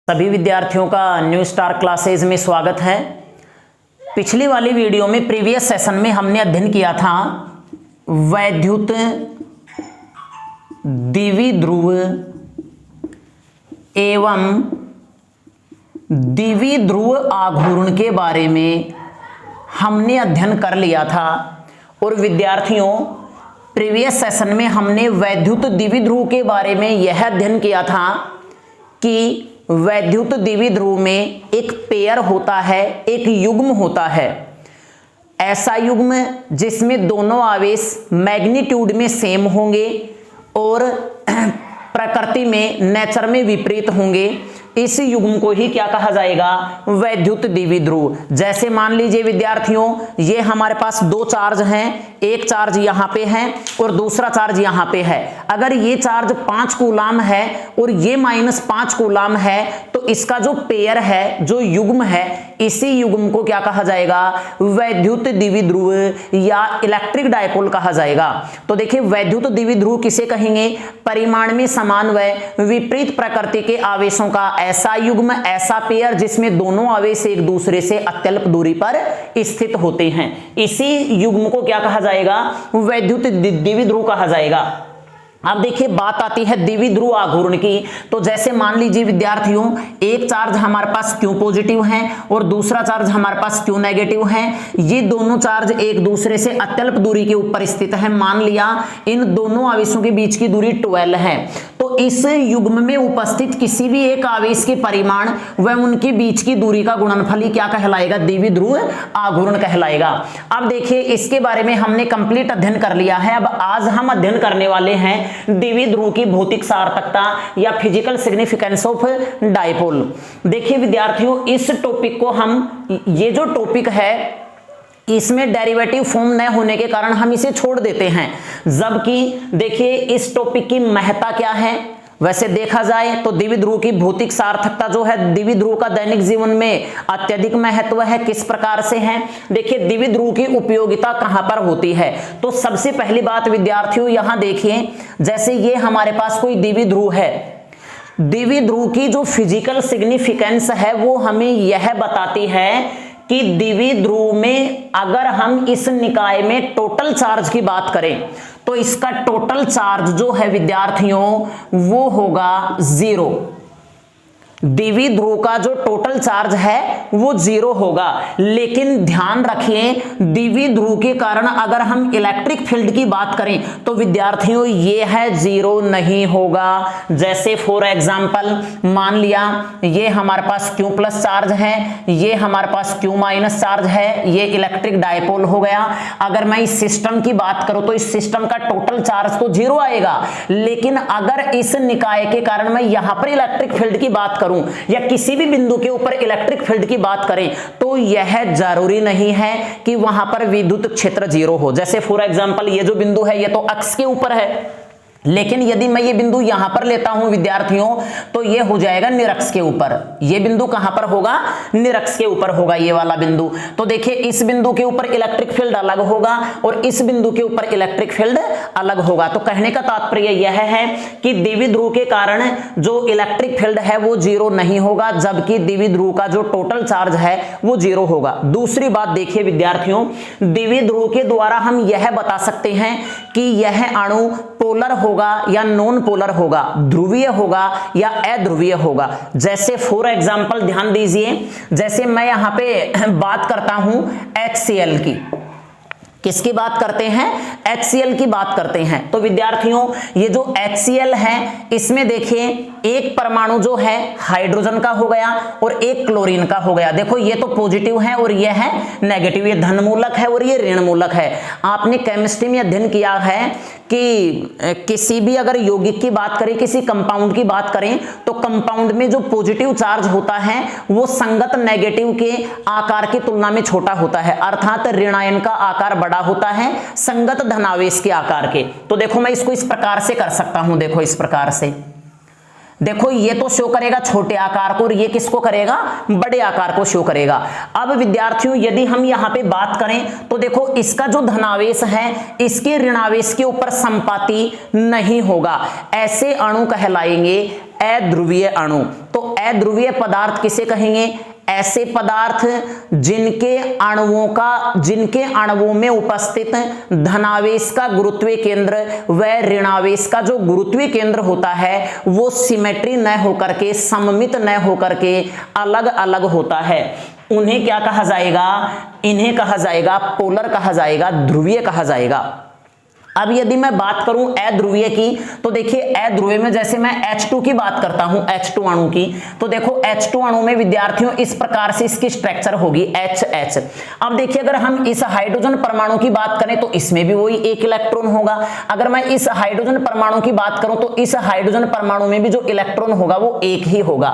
सभी विद्यार्थियों का न्यू स्टार क्लासेज में स्वागत है। पिछली वाली वीडियो में प्रीवियस सेशन में हमने अध्ययन किया था वैद्युत द्विध्रुव एवं द्विध्रुव आघूर्ण के बारे में हमने अध्ययन कर लिया था। और विद्यार्थियों प्रीवियस सेशन में हमने वैद्युत द्विध्रुव के बारे में यह अध्ययन किया था कि वैद्युत द्विध्रुव में एक पेयर होता है, एक युग्म होता है। ऐसा युग्म जिसमें दोनों आवेश मैग्नीट्यूड में सेम होंगे और प्रकृति में नेचर में विपरीत होंगे। इस युग्म को ही क्या कहा जाएगा? वैद्युत द्विध्रुव। जैसे मान लीजिए विद्यार्थियों, ये हमारे पास दो चार्ज हैं, एक चार्ज यहाँ पे है और दूसरा चार्ज यहाँ पे है। अगर ये चार्ज 5 कूलाम है और ये -5 कूलाम है तो इसका जो पेयर है, जो युग्म है, इसी युग्म को क्या कहा जाएगा? वैद्युत द्विध्रुव या इलेक्ट्रिक डायपोल कहा जाएगा। तो देखिए वैद्युत द्विध्रुव किसे कहेंगे? परिमाण में समान व विपरीत प्रकृति के आवेशों का ऐसा युग्म, ऐसा पेयर जिसमें दोनों आवेश एक दूसरे से अत्यल्प दूरी पर स्थित होते हैं। इसी युग्म को क्या कहा जाएगा? वैद्युत द्विध्रुव कहा जाएगा। अब देखिए बात आती है द्विध्रुव आघूर्ण की। तो जैसे मान लीजिए विद्यार्थियों, एक चार्ज हमारे पास Q पॉजिटिव है और दूसरा चार्ज हमारे पास Q नेगेटिव है। ये दोनों चार्ज एक दूसरे से अत्यल्प दूरी के ऊपर स्थित है। मान लिया इन दोनों आवेशों के बीच की दूरी 12 है। तो इस युग्म में उपस्थित किसी भी एक आवेश के परिमाण व उनके बीच की दूरी का गुणनफल ही क्या कहलाएगा? द्विध्रुव आघूर्ण कहलाएगा। अब देखिए इसके बारे में हमने कंप्लीट अध्ययन कर लिया है। अब आज हम अध्ययन करने वाले हैं द्विध्रुव की भौतिक सार्थकता या फिजिकल सिग्निफिकेंस ऑफ डायपोल। देखिए विद्यार्थियों, इस टॉपिक को हम, ये जो टॉपिक है इसमें डेरिवेटिव फॉर्म न होने के कारण हम इसे छोड़ देते हैं। जबकि देखिए इस टॉपिक की महत्ता क्या है? वैसे देखा जाए तो द्विध्रुव की भौतिक सार्थकता जो है, द्विध्रुव का दैनिक जीवन में अत्यधिक महत्व है। किस प्रकार से है? देखिए द्विध्रुव की उपयोगिता कहां पर होती है? तो सबसे पहली बात विद्यार्थियों यहां देखिए, जैसे ये हमारे पास कोई द्विध्रुव है, द्विध्रुव की जो फिजिकल सिग्निफिकेंस है वो हमें यह बताती है कि द्विध्रुव में अगर हम इस निकाय में टोटल चार्ज की बात करें तो इसका टोटल चार्ज जो है विद्यार्थियों वो होगा 0। द्विध्रुव का जो टोटल चार्ज है वो 0 होगा। लेकिन ध्यान रखिए द्विध्रुव के कारण अगर हम इलेक्ट्रिक फील्ड की बात करें तो विद्यार्थियों ये है 0 नहीं होगा। जैसे फॉर एग्जांपल मान लिया ये हमारे पास Q+ चार्ज है, ये हमारे पास Q- चार्ज है, ये इलेक्ट्रिक डायपोल हो गया। अगर मैं इस सिस्टम की बात करूं तो इस सिस्टम का टोटल चार्ज तो 0 आएगा। लेकिन अगर इस निकाय के कारण मैं यहां पर इलेक्ट्रिक फील्ड की बात करूं या किसी भी बिंदु के ऊपर इलेक्ट्रिक फील्ड की बात करें तो यह जरूरी नहीं है कि वहां पर विद्युत क्षेत्र 0 हो। जैसे फॉर एग्जांपल ये जो बिंदु है ये तो अक्ष के ऊपर है, लेकिन यदि मैं ये बिंदु यहां पर लेता हूं विद्यार्थियों तो ये हो जाएगा निरक्ष के ऊपर। ये बिंदु कहां पर होगा? निरक्ष के ऊपर होगा ये वाला बिंदु। तो देखिए इस बिंदु के ऊपर इलेक्ट्रिक फील्ड अलग होगा और इस बिंदु के ऊपर इलेक्ट्रिक फील्ड अलग होगा। तो कहने का तात्पर्य यह है कि द्विध्रुव के कारण जो इलेक्ट्रिक फील्ड है वो 0 नहीं होगा, जबकि द्विध्रुव का जो टोटल चार्ज है वो 0 होगा। दूसरी बात देखिए विद्यार्थियों, द्विध्रुव के द्वारा हम यह बता सकते हैं कि यह अणु पोलर होगा या नॉन पोलर होगा, ध्रुवीय होगा या अध्रुवीय होगा। जैसे फॉर एग्जांपल ध्यान दीजिए, जैसे मैं यहां पे बात करता हूं HCl की। किसकी बात करते हैं? HCl की बात करते हैं। तो विद्यार्थियों ये जो HCl है इसमें देखिए एक परमाणु जो है हाइड्रोजन का हो गया और एक क्लोरीन का हो गया। देखो ये तो पॉजिटिव है और ये है नेगेटिव, ये धन मूलक है और ये ऋण मूलक है। आपने केमिस्ट्री में अध्ययन किया है कि किसी भी अगर यौगिक की बात करें, किसी कंपाउंड की बात करें तो कंपाउंड में जो पॉजिटिव चार्ज होता है वो संगत नेगेटिव के आकार की तुलना में छोटा होता है, अर्थात ऋणायन का आकार बड़ा होता है संगत धनावेश के आकार के। तो देखो मैं इसको इस प्रकार से कर सकता हूं, देखो इस प्रकार से, देखो ये तो शो करेगा छोटे आकार को और ये किसको करेगा? बड़े आकार को शो करेगा। अब विद्यार्थियों यदि हम यहाँ पे बात करें तो देखो इसका जो धनावेश है इसके ऋणावेश के ऊपर संपाती नहीं होगा। ऐसे अणु कहलाएंगे अध्रुवीय अणु। तो अध्रुवीय पदार्थ किसे कहेंगे? ऐसे पदार्थ जिनके अणुओं में उपस्थित धनावेश का गुरुत्वीय केंद्र व ऋणावेश का जो गुरुत्वीय केंद्र होता है वो सिमेट्री न होकर के, सममित न होकर के अलग अलग होता है। उन्हें क्या कहा जाएगा? इन्हें कहा जाएगा पोलर, कहा जाएगा, ध्रुवीय कहा जाएगा। अब यदि मैं बात करूं अध्रुवीय की, तो देखिए अध्रुवीय में जैसे मैं H2 की बात करता हूं, H2 अणु की, तो देखो H2 अणु में विद्यार्थियों इस प्रकार से इसकी स्ट्रक्चर होगी HH। अब देखिए अगर हम इस हाइड्रोजन परमाणु की बात करें तो इसमें भी वही एक इलेक्ट्रॉन होगा। अगर मैं इस हाइड्रोजन परमाणु की बात करूं तो इस हाइड्रोजन परमाणु में भी जो इलेक्ट्रॉन होगा वो एक ही होगा।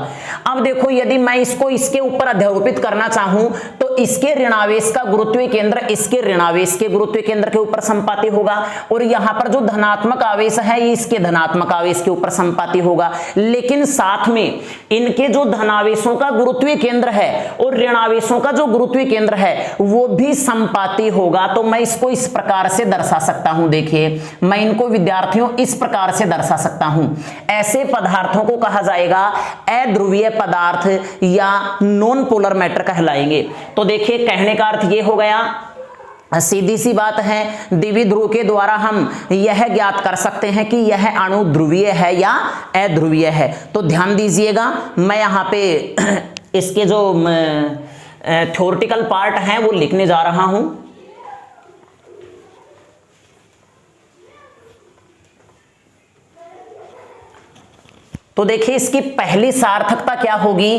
अब देखो यदि मैं इसको इसके ऊपर अध्यारोपित करना चाहूं तो इसके ऋणावेश का गुरुत्वीय केंद्र इसके ऋणावेश के गुरुत्वीय केंद्र के ऊपर संपाती होगा, और यहां पर जो धनात्मक आवेश है ये इसके धनात्मक आवेश के ऊपर संपाती होगा। लेकिन साथ में इनके जो धनावेशों का गुरुत्वीय केंद्र है और ऋणावेशों का जो गुरुत्वीय केंद्र है वो भी संपाती होगा। तो मैं इसको इस प्रकार से दर्शा सकता हूं। देखिए मैं इनको विद्यार्थियों इस प्रकार से दर्शा सकता हूं। ऐसे पदार्थों को कहा जाएगा अध्रुवीय पदार्थ या नॉन पोलर मैटर कहलाएंगे। तो देखिए कहने का अर्थ ये हो गया, सीधी सी बात है, द्विध्रुव के द्वारा हम यह ज्ञात कर सकते हैं कि यह अणु ध्रुवीय है या अध्रुवीय है। तो ध्यान दीजिएगा, मैं यहाँ पे इसके जो थ्योरेटिकल पार्ट हैं वो लिखने जा रहा हूं। तो देखिए इसकी पहली सार्थकता क्या होगी?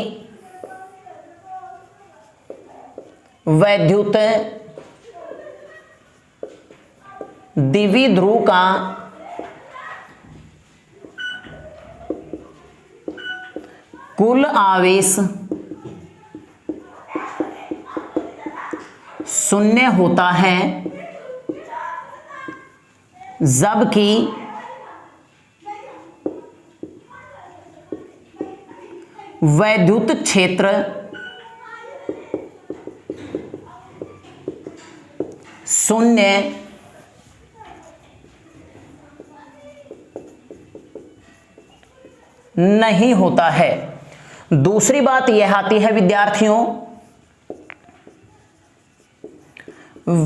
वैद्युत द्विध्रुव का कुल आवेश शून्य होता है जबकि वैद्युत क्षेत्र शून्य नहीं होता है। दूसरी बात यह आती है विद्यार्थियों,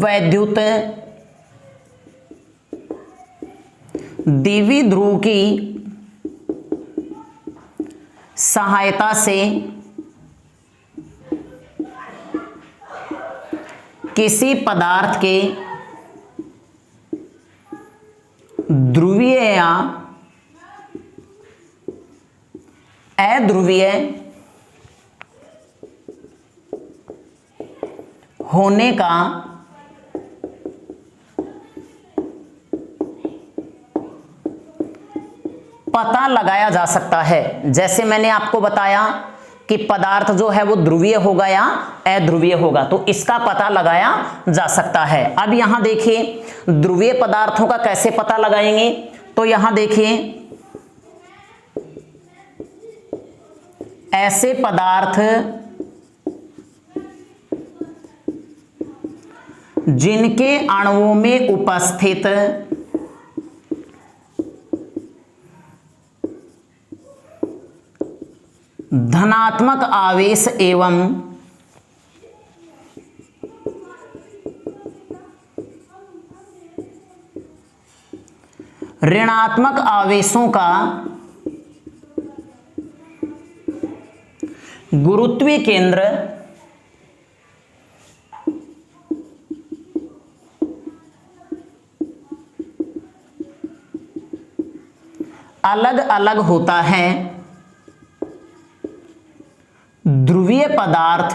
वैद्युत द्विध्रुव की सहायता से किसी पदार्थ के ध्रुवीय या अध्रुवीय होने का पता लगाया जा सकता है। जैसे मैंने आपको बताया कि पदार्थ जो है वो ध्रुवीय होगा या अध्रुवीय होगा, तो इसका पता लगाया जा सकता है। अब यहां देखिए ध्रुवीय पदार्थों का कैसे पता लगाएंगे, तो यहां देखिए ऐसे पदार्थ जिनके अणुओं में उपस्थित धनात्मक आवेश एवं ऋणात्मक आवेशों का गुरुत्वीय केंद्र अलग अलग होता है। ध्रुवीय पदार्थ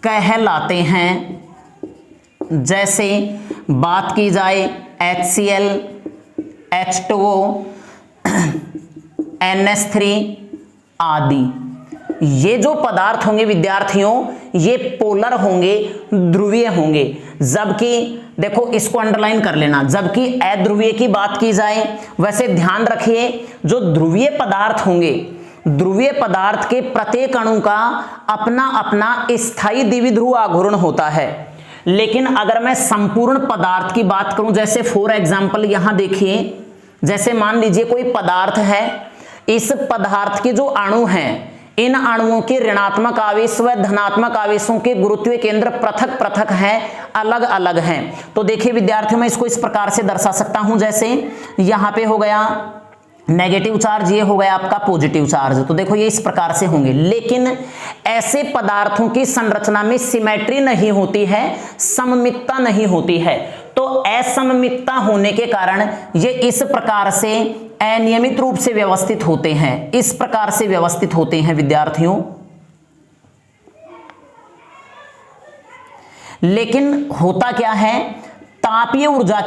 कहलाते हैं। जैसे बात की जाए HCl, H2O, NH3 आदि, ये जो पदार्थ होंगे विद्यार्थियों ये पोलर होंगे, ध्रुवीय होंगे। जबकि देखो इसको अंडरलाइन कर लेना, जबकि अध्रुवीय की बात की जाए, वैसे ध्यान रखिए जो ध्रुवीय पदार्थ होंगे, ध्रुवीय पदार्थ के प्रत्येक अणु का अपना अपना स्थायी द्विध्रुव आघूर्ण होता है। लेकिन अगर मैं संपूर्ण पदार्थ की बात करूं, जैसे फॉर एग्जांपल यहां देखिए जैसे मान लीजिए कोई पदार्थ है, इस पदार्थ के जो अणु हैं, इन अणुओं के ऋणात्मक आवेश व धनात्मक आवेशों के गुरुत्वीय केंद्र पृथक पृथक हैं, अलग अलग हैं। तो देखिए विद्यार्थियों, मैं इसको इस प्रकार से दर्शा सकता हूं, जैसे यहां पे हो गया नेगेटिव चार्ज, ये हो गया आपका पॉजिटिव चार्ज। तो देखो ये इस प्रकार से होंगे, लेकिन ऐसे पदार्थों की संरचना में सिमेट्री नहीं होती है, सममितता नहीं होती है। तो असममितता होने के कारण ये इस प्रकार से अनियमित रूप से व्यवस्थित होते हैं, इस प्रकार से व्यवस्थित होते हैं विद्यार्थियों। लेकिन होता क्या है, तापीय ऊर्जा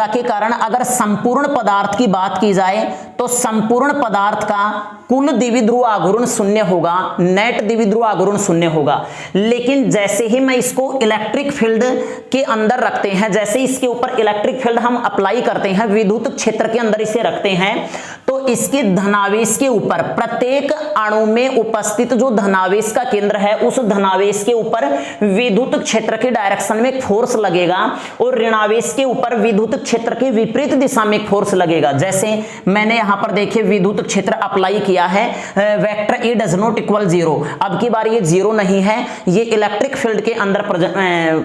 के कारण अगर संपूर्ण पदार्थ की बात की जाए तो संपूर्ण पदार्थ का कुल द्विध्रुव आघूर्ण शून्य होगा, नेट द्विध्रुव आघूर्ण शून्य होगा। लेकिन जैसे ही मैं इसको इलेक्ट्रिक फील्ड के अंदर रखते हैं, जैसे इसके ऊपर इलेक्ट्रिक फील्ड हम अप्लाई करते हैं, विद्युत क्षेत्र के अंदर इसे रखते हैं, तो इसके धनावेश के ऊपर, प्रत्येक अणु में उपस्थित जो धनावेश का केंद्र है, उस धनावेश के ऊपर विद्युत क्षेत्र के डायरेक्शन में एक फोर्स लगेगा और ऋणावेश के ऊपर विद्युत क्षेत्र के विपरीत दिशा में एक फोर्स लगेगा। जैसे मैंने यहां पर देखिए विद्युत क्षेत्र अप्लाई किया है, vector E does not equal 0। अब की बार ये 0 नहीं है, ये इलेक्ट्रिक फील्ड के अंदर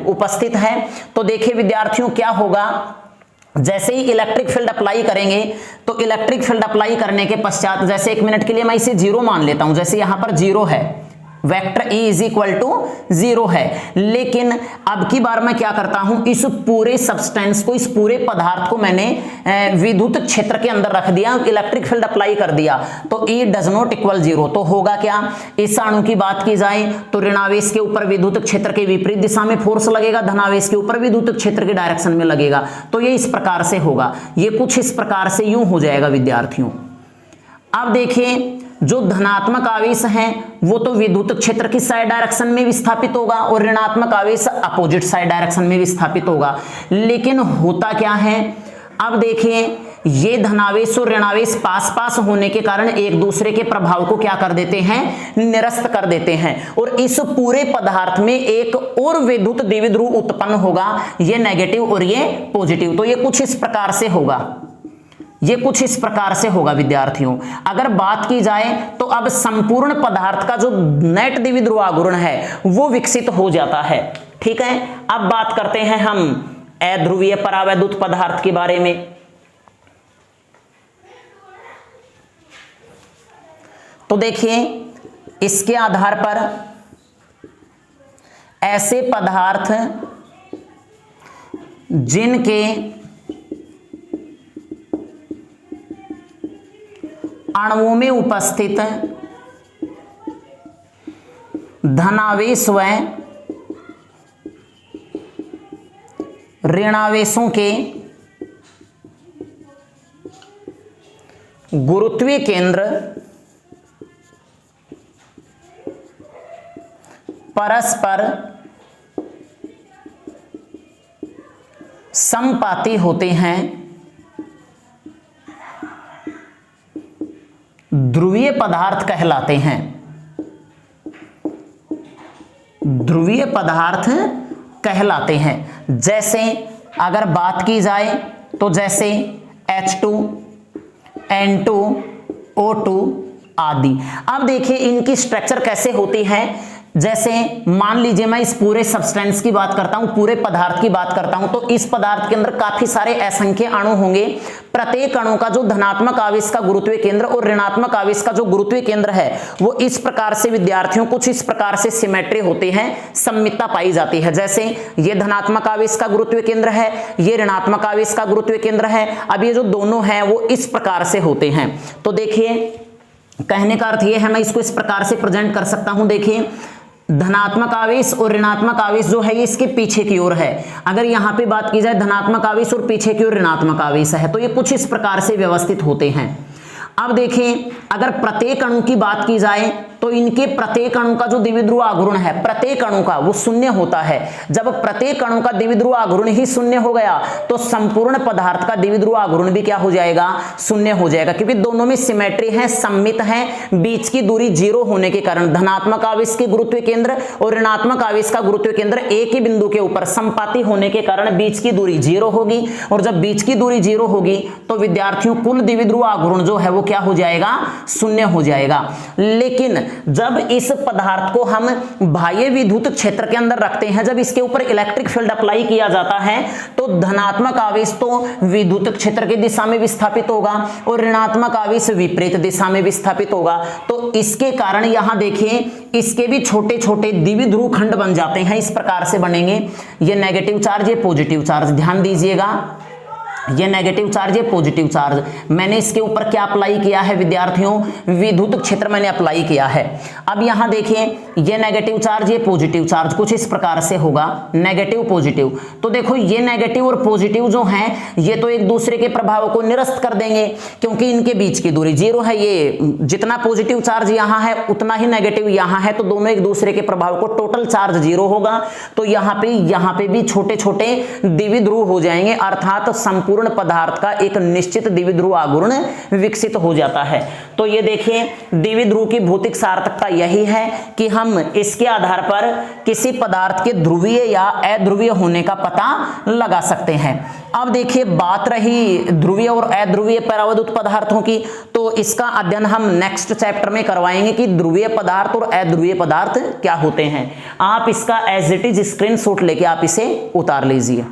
उपस्थित है। तो देखिए विद्यार्थियों क्या होगा, जैसे ही इलेक्ट्रिक फील्ड अप्लाई करेंगे, तो इलेक्ट्रिक फील्ड अप्लाई करने के पश्चात, जैसे 1 मिनट के लिए मैं इसे 0 मान लेता हूं, जैसे यहां पर 0 है, vector E is equal to 0 है। लेकिन अब की बार मैं क्या करता हूं, इस पूरे सब्सटेंस को, इस पूरे पदार्थ को मैंने विद्युत क्षेत्र के अंदर रख दिया, इलेक्ट्रिक फील्ड अप्लाई कर दिया, तो E डज नॉट इक्वल 0। तो होगा क्या, इस अणु की बात की जाए तो ऋणावेश के ऊपर विद्युत क्षेत्र के विपरीत दिशा में फोर्स लगेगा, धनावेश के ऊपर विद्युत क्षेत्र के डायरेक्शन में लगेगा। तो ये इस प्रकार से होगा, ये कुछ इस प्रकार से यूं हो जाएगा विद्यार्थियों। अब देखिए जो धनात्मक आवेश हैं वो तो विद्युत क्षेत्र की साइड डायरेक्शन में विस्थापित होगा और ऋणात्मक आवेश अपोजिट साइड डायरेक्शन में विस्थापित होगा। लेकिन होता क्या है, अब देखिए ये धनावेश और ऋणावेश पास पास होने के कारण एक दूसरे के प्रभाव को क्या कर देते हैं, निरस्त कर देते हैं, और इस पूरे पदार्थ में एक और विद्युत द्विध्रुव उत्पन्न होगा, ये नेगेटिव और ये पॉजिटिव। तो ये कुछ इस प्रकार से होगा, ये कुछ इस प्रकार से होगा विद्यार्थियों। अगर बात की जाए तो अब संपूर्ण पदार्थ का जो नेट द्विध्रुव आघूर्ण है वो विकसित हो जाता है। ठीक है, अब बात करते हैं हम अध्रुवीय परावैद्युत पदार्थ के बारे में। तो देखिए इसके आधार पर ऐसे पदार्थ जिनके अणुओं में उपस्थित धनावेश व ऋणावेशों के गुरुत्वीय केंद्र परस्पर समपाती होते हैं, ध्रुवीय पदार्थ कहलाते हैं। ध्रुवीय पदार्थ कहलाते हैं। जैसे अगर बात की जाए तो जैसे H2, N2, O2 आदि। अब देखिए इनकी स्ट्रक्चर कैसे होती है। जैसे मान लीजिए मैं इस पूरे सब्सटेंस की बात करता हूं, पूरे पदार्थ की बात करता हूं, तो इस पदार्थ के अंदर काफी सारे असंख्य अणु होंगे। प्रत्येक अणु का जो धनात्मक आवेश का गुरुत्वीय केंद्र और ऋणात्मक आवेश का जो गुरुत्वीय केंद्र है वो इस प्रकार से विद्यार्थियों कुछ इस प्रकार से सिमेट्री होती है, सममितता पाई जाती है। जैसे ये धनात्मक आवेश का गुरुत्वीय केंद्र है, ये ऋणात्मक आवेश का गुरुत्वीय केंद्र है। अब ये जो दोनों हैं वो इस प्रकार से होते हैं। तो देखिए कहने का अर्थ ये है, मैं इसको इस प्रकार से प्रेजेंट कर सकता हूं। देखिए धनात्मक आवेश और ऋणात्मक आवेश जो है ये इसके पीछे की ओर है। अगर यहां पे बात की जाए धनात्मक आवेश और पीछे की ओर ऋणात्मक आवेश है, तो ये कुछ इस प्रकार से व्यवस्थित होते हैं। अब देखिए अगर प्रत्येक अणु की बात की जाए तो इनके प्रत्येक अणु का जो द्विध्रुव आघूर्ण है प्रत्येक अणु का वो शून्य होता है। जब प्रत्येक अणु का द्विध्रुव आघूर्ण ही शून्य हो गया तो संपूर्ण पदार्थ का द्विध्रुव आघूर्ण भी क्या हो जाएगा, शून्य हो जाएगा, क्योंकि दोनों में सिमेट्री है, सममित है, बीच की दूरी 0 होने के कारण धनात्मक आवेश के गुरुत्व केंद्र और ऋणात्मक आवेश का गुरुत्व केंद्र एक ही बिंदु के ऊपर समपाती होने के कारण बीच की दूरी 0 होगी, और जब बीच की दूरी 0 होगी तो विद्यार्थियों कुल द्विध्रुव आघूर्ण जो है वो क्या हो जाएगा, शून्य हो जाएगा। लेकिन जब इस पदार्थ को हम बाह्य विद्युत क्षेत्र के अंदर रखते हैं, जब इसके ऊपर इलेक्ट्रिक फील्ड अप्लाई किया जाता है तो धनात्मक आवेश तो विद्युत क्षेत्र की दिशा में विस्थापित होगा और ऋणात्मक आवेश विपरीत दिशा में विस्थापित होगा। तो इसके कारण यहां देखिए इसके भी छोटे छोटे द्विध्रुव खंड बन जाते हैं, इस प्रकार से बनेंगे। ये नेगेटिव चार्ज, ये पॉजिटिव चार्ज, ध्यान दीजिएगा, ये नेगेटिव चार्ज है पॉजिटिव चार्ज। मैंने इसके ऊपर क्या अप्लाई किया है विद्यार्थियों, विद्युत क्षेत्र मैंने अप्लाई किया है। अब यहां देखिए ये नेगेटिव चार्ज, ये पॉजिटिव चार्ज, कुछ इस प्रकार से होगा नेगेटिव पॉजिटिव। तो देखो ये नेगेटिव और पॉजिटिव जो हैं ये तो एक दूसरे के प्रभाव को निरस्त कर देंगे क्योंकि इनके बीच की दूरी 0 है। ये जितना पॉजिटिव चार्ज यहां है उतना ही नेगेटिव यहां है, तो दोनों एक दूसरे के प्रभाव को, टोटल चार्ज 0 होगा। तो यहां पे भी छोटे छोटे द्विध्रुव हो जाएंगे, अर्थात संपूर्ण पदार्थ का एक निश्चित द्विध्रुव आघूर्ण विकसित हो जाता है। तो ये देखिए द्विध्रुव की भौतिक सार्थकता यही है कि हम इसके आधार पर किसी पदार्थ के ध्रुवीय या अध्रुवीय होने का पता लगा सकते हैं। अब देखिए बात रही ध्रुवीय और अध्रुवीय परावैद्युत पदार्थों की, तो इसका अध्ययन हम नेक्स्ट चैप्टर में करवाएंगे कि ध्रुवीय पदार्थ और अध्रुवीय पदार्थ क्या होते हैं। आप इसका एज इट इज स्क्रीनशॉट लेके आप इसे उतार लीजिए।